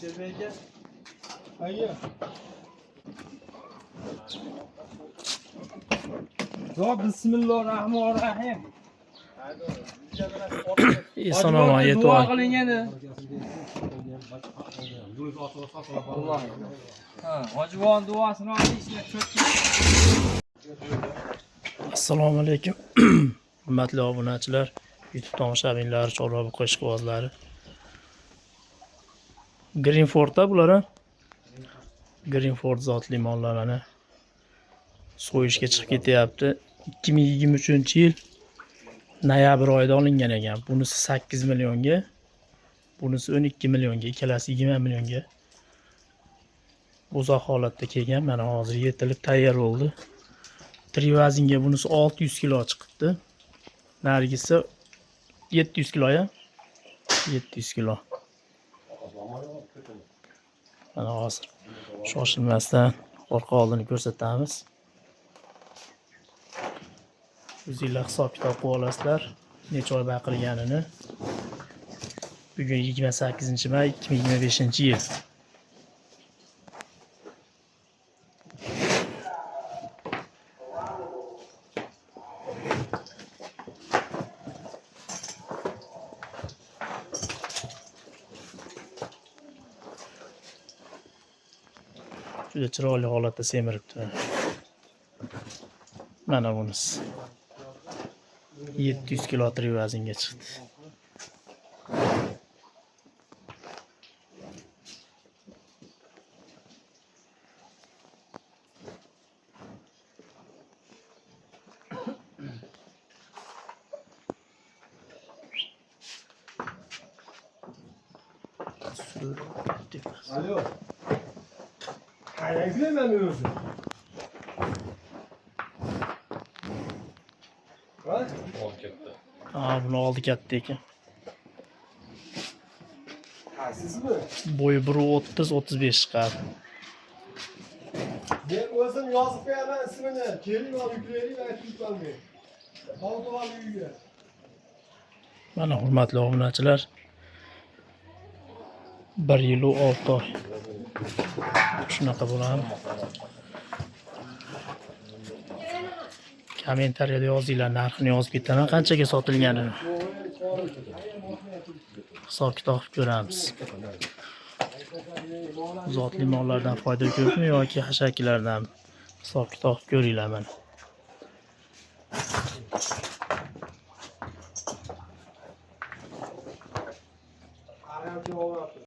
Sherbeka. Aya. Yo, bismillahirrohmanirrohim. Assalomu alaykum. Duo qiling endi. Alloh. Ha, hojivon duosini olishni cho'kki. Assalomu alaykum. Hurmatli obunachilar, YouTube tomoshabinlari, chorva qo'shiqbozlari. Greenfordda bular. Greenford zotli mollar mana so'yishga chiqib ketyapti. 2023-yil noyabr oyida olingan ekan. Bunisi 8 millionga, bunisi 12 millionga, ikkalasi 20 millionga. Bo'zoq holatda kelgan. Mana hozir yetilib tayyor bo'ldi. Trivazinga bunisi 600 kilo chiqibdi. Nargisi 700 kiloya. 700 kilo. Mana hozir shoshilmasdan orqa oldini ko'rsatamiz. O'zingizlar hisob-kitob qilib olasizlar, necha oy baqirganini. Bugun 28-may 2025-yil. Juda chiroyli holatda semiribdi. Mana bunisi 700 kilo vaznga chiqdi. Alo. Qayerga men o'zim? Ha? Buni oldi katta ekan. Ha, sizmi? Bo'yi 1.30-35 chiqadi. Men o'zim yozib qo'yaman ismini. Keling olib yuklaylik, aytib qolmang. Avtomobil uyga. Mana hurmatli obunachilar, 1 yil 6 oy. Shunaqa bo'ladi. Kommentariyada yozinglar, narxini yozib ketaman, qanchaga sotilganini. Hisob-kitob ko'ramiz. Zotli mollardan foyda ko'pmi yoki hashakilardan? Hisob-kitob ko'ringlar mana.